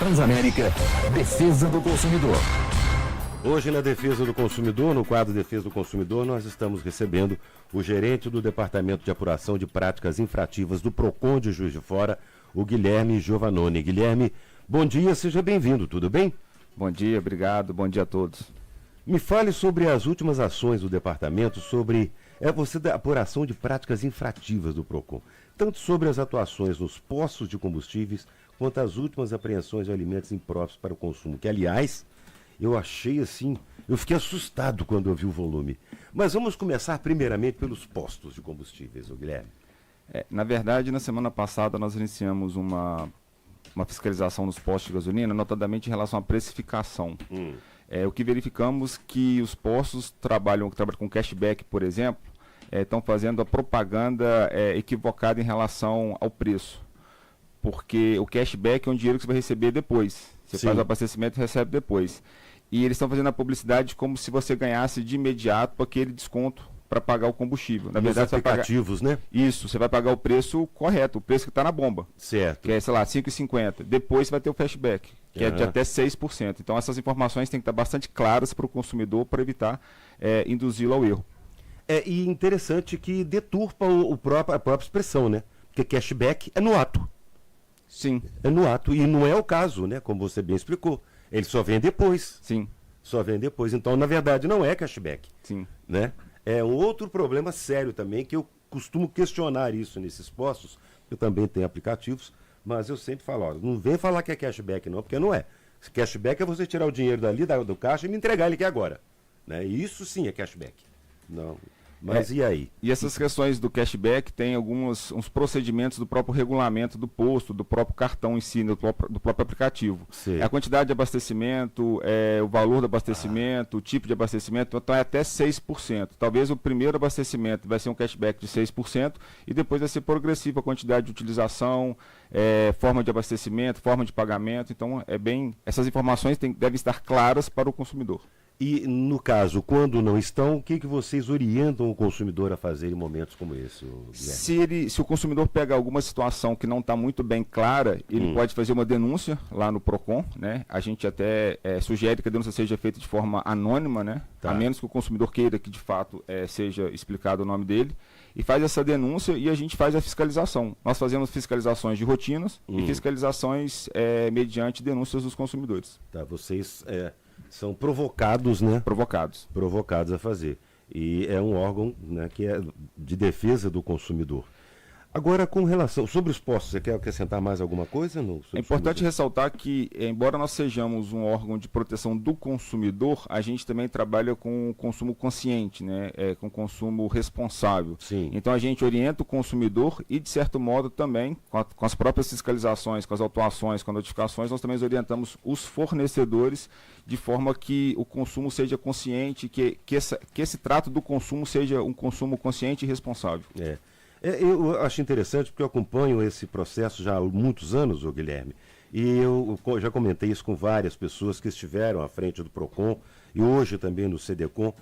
Transamérica, Defesa do Consumidor. Hoje na Defesa do Consumidor, no quadro Defesa do Consumidor, nós estamos recebendo o gerente do Departamento de Apuração de Práticas Infrativas do PROCON de Juiz de Fora, o Guilherme Giovannoni. Guilherme, bom dia, seja bem-vindo, tudo bem? Bom dia, obrigado, bom dia a todos. Me fale sobre as últimas ações do departamento, sobre você da apuração de práticas infrativas do PROCON, tanto sobre as atuações nos postos de combustíveis, quanto as últimas apreensões de alimentos impróprios para o consumo, que, aliás, eu achei assim, eu fiquei assustado quando eu vi o volume. Mas vamos começar primeiramente pelos postos de combustíveis, Guilherme. Na verdade, na semana passada nós iniciamos uma fiscalização nos postos de gasolina, notadamente em relação à precificação. O que verificamos que os postos que trabalham com cashback, por exemplo, estão fazendo a propaganda equivocada em relação ao preço. Porque o cashback é um dinheiro que você vai receber depois. Você faz o abastecimento e recebe depois. E eles estão fazendo a publicidade como se você ganhasse de imediato aquele desconto para pagar o combustível. Na verdade, os aplicativos, né? Isso, você vai pagar o preço correto, o preço que está na bomba. Certo. Que é, sei lá, R$ 5,50. Depois você vai ter o cashback, que é de até 6%. Então, essas informações têm que estar bastante claras para o consumidor para evitar induzi-lo ao erro. E interessante que deturpa a própria expressão, né? Porque cashback é no ato. Sim. É no ato. E não é o caso, né? Como você bem explicou. Ele só vem depois. Sim. Só vem depois. Então, na verdade, não é cashback. Sim. Né? É um outro problema sério também, que eu costumo questionar isso nesses postos. Eu também tenho aplicativos, mas eu sempre falo, ó, não vem falar que é cashback não, porque não é. Cashback é você tirar o dinheiro dali do caixa e me entregar ele aqui agora. Né? Isso sim é cashback. Não. Mas e aí? E essas questões do cashback tem uns procedimentos do próprio regulamento do posto, do próprio cartão em si, do próprio aplicativo. Sim. A quantidade de abastecimento, o valor do abastecimento, o tipo de abastecimento, então é até 6%. Talvez o primeiro abastecimento vai ser um cashback de 6% e depois vai ser progressivo a quantidade de utilização, forma de abastecimento, forma de pagamento. Então, essas informações devem estar claras para o consumidor. E, no caso, quando não estão, o que vocês orientam o consumidor a fazer em momentos como esse, Guilherme? Se o consumidor pega alguma situação que não está muito bem clara, ele pode fazer uma denúncia lá no PROCON, né? A gente até sugere que a denúncia seja feita de forma anônima, né? Tá. A menos que o consumidor queira que, de fato, seja explicado o nome dele. E faz essa denúncia e a gente faz a fiscalização. Nós fazemos fiscalizações de rotinas e fiscalizações mediante denúncias dos consumidores. Tá, vocês são provocados, né? Provocados A fazer. E é um órgão, né, que é de defesa do consumidor. Agora, com relação... Sobre os postos, você quer acrescentar mais alguma coisa? É importante ressaltar que, embora nós sejamos um órgão de proteção do consumidor, a gente também trabalha com o consumo consciente, né? Com o consumo responsável. Sim. Então, a gente orienta o consumidor e, de certo modo, também, com as próprias fiscalizações, com as autuações, com as notificações, nós também orientamos os fornecedores de forma que o consumo seja consciente, que esse trato do consumo seja um consumo consciente e responsável. Eu acho interessante porque eu acompanho esse processo já há muitos anos, Guilherme, e eu já comentei isso com várias pessoas que estiveram à frente do PROCON e hoje também no CDCOM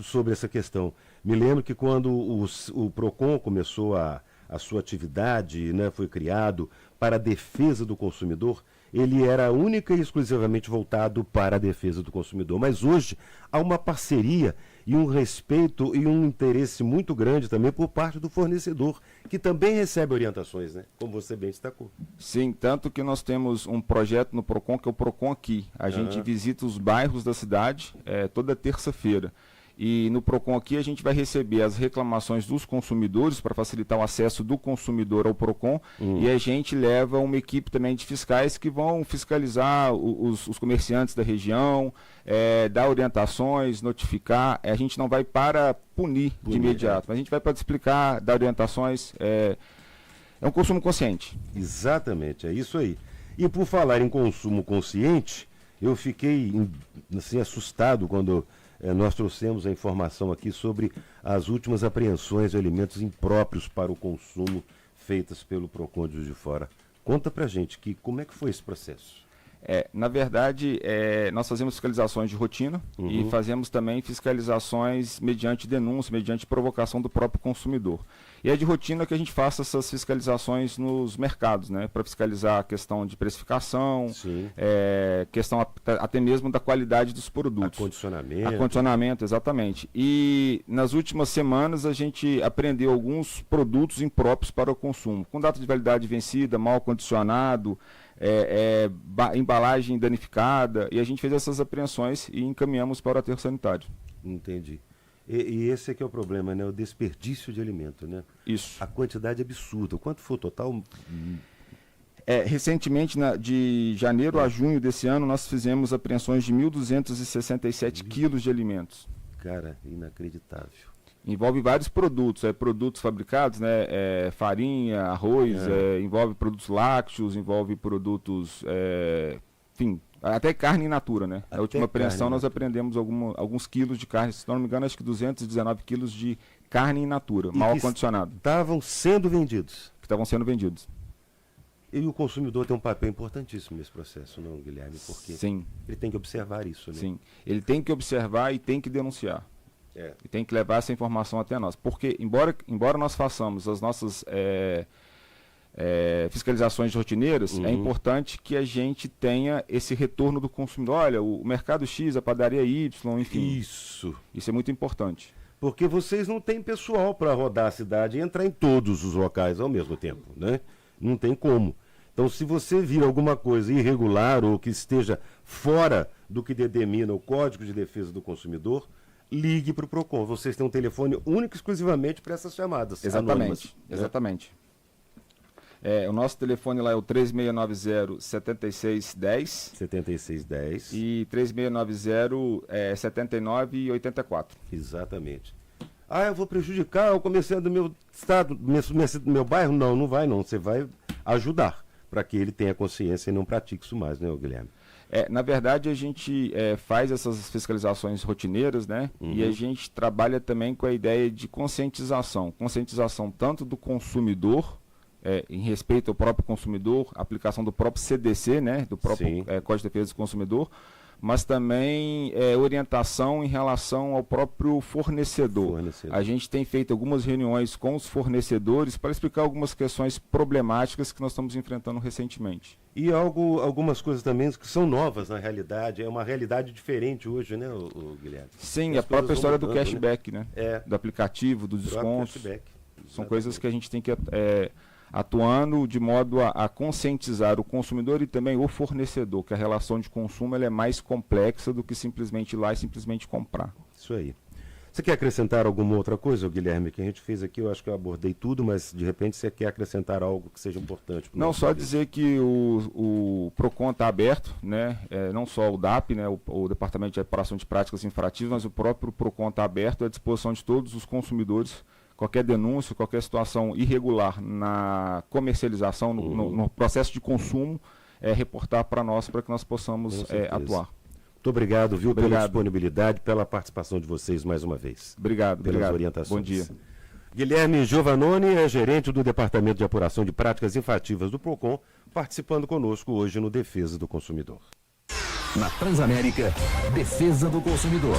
sobre essa questão. Me lembro que quando o PROCON começou a sua atividade, né, foi criado para a defesa do consumidor, ele era única e exclusivamente voltado para a defesa do consumidor. Mas hoje há uma parceria e um respeito e um interesse muito grande também por parte do fornecedor, que também recebe orientações, né? Como você bem destacou. Sim, tanto que nós temos um projeto no PROCON, que é o PROCON Aqui. A gente visita os bairros da cidade toda terça-feira. E no PROCON Aqui a gente vai receber as reclamações dos consumidores para facilitar o acesso do consumidor ao PROCON e a gente leva uma equipe também de fiscais que vão fiscalizar os comerciantes da região, dar orientações, notificar. A gente não vai para punir de imediato, mas a gente vai para explicar, dar orientações. É um consumo consciente. Exatamente, é isso aí. E por falar em consumo consciente, eu fiquei assim, assustado quando... nós trouxemos a informação aqui sobre as últimas apreensões de alimentos impróprios para o consumo feitas pelo PROCON de Juiz de Fora. Conta pra gente como é que foi esse processo. Na verdade, nós fazemos fiscalizações de rotina e fazemos também fiscalizações mediante denúncia, mediante provocação do próprio consumidor. E é de rotina que a gente faça essas fiscalizações nos mercados, né, para fiscalizar a questão de precificação, questão até mesmo da qualidade dos produtos. Acondicionamento, exatamente. E nas últimas semanas a gente apreendeu alguns produtos impróprios para o consumo, com data de validade vencida, mal acondicionado, embalagem danificada, e a gente fez essas apreensões e encaminhamos para o aterro sanitário. Entendi. E esse aqui é o problema, né? O desperdício de alimento, né? Isso. A quantidade absurda. Quanto foi o total? Recentemente, de janeiro a junho desse ano, nós fizemos apreensões de 1.267 quilos de alimentos. Cara, inacreditável. Envolve vários produtos, produtos fabricados, né, farinha, arroz, envolve produtos lácteos, envolve produtos, enfim, até carne in natura, né? Na última apreensão nós apreendemos alguns quilos de carne, se não me engano, acho que 219 quilos de carne in natura, mal acondicionado. Estavam sendo vendidos. Que estavam sendo vendidos. E o consumidor tem um papel importantíssimo nesse processo, não, Guilherme? Porque Sim. Ele tem que observar isso, né? Sim, ele tem que observar e tem que denunciar. E tem que levar essa informação até nós. Porque, embora nós façamos as nossas fiscalizações rotineiras, é importante que a gente tenha esse retorno do consumidor. Olha, o mercado X, a padaria Y, enfim. Isso é muito importante. Porque vocês não têm pessoal para rodar a cidade e entrar em todos os locais ao mesmo tempo, né? Não tem como. Então, se você vir alguma coisa irregular ou que esteja fora do que determina o Código de Defesa do Consumidor, ligue para o PROCON. Vocês têm um telefone único exclusivamente para essas chamadas. Exatamente, exatamente. O nosso telefone lá é o 3690-7610. 7610. E 3690-7984. Exatamente. Eu vou prejudicar o comerciante do meu estado, do meu bairro? Não, não vai não. Você vai ajudar para que ele tenha consciência e não pratique isso mais, né, Guilherme? Na verdade, a gente faz essas fiscalizações rotineiras, né? E a gente trabalha também com a ideia de conscientização. Conscientização tanto do consumidor, em respeito ao próprio consumidor, aplicação do próprio CDC, né? Do próprio Código de Defesa do Consumidor, mas também orientação em relação ao próprio fornecedor. A gente tem feito algumas reuniões com os fornecedores para explicar algumas questões problemáticas que nós estamos enfrentando recentemente. E algumas coisas também que são novas na realidade, é uma realidade diferente hoje, né, Guilherme? Sim, a própria história do cashback, né? Do aplicativo, dos descontos. São coisas que a gente tem que atuando de modo a conscientizar o consumidor e também o fornecedor, que a relação de consumo ela é mais complexa do que simplesmente ir lá e simplesmente comprar. Isso aí. Você quer acrescentar alguma outra coisa, Guilherme, que a gente fez aqui? Eu acho que eu abordei tudo, mas de repente você quer acrescentar algo que seja importante? Não, só dizer que o PROCON está aberto, né? Não só o DAP, né? o Departamento de Apuração de Práticas Infrativas, mas o próprio PROCON está aberto à disposição de todos os consumidores. Qualquer denúncia, qualquer situação irregular na comercialização, no processo de consumo, reportar para nós, para que nós possamos atuar. Muito obrigado, viu, pela disponibilidade, pela participação de vocês mais uma vez. Obrigado, pelas orientações. Bom dia. Guilherme Giovannoni é gerente do Departamento de Apuração de Práticas Infrativas do PROCON, participando conosco hoje no Defesa do Consumidor. Na Transamérica, Defesa do Consumidor.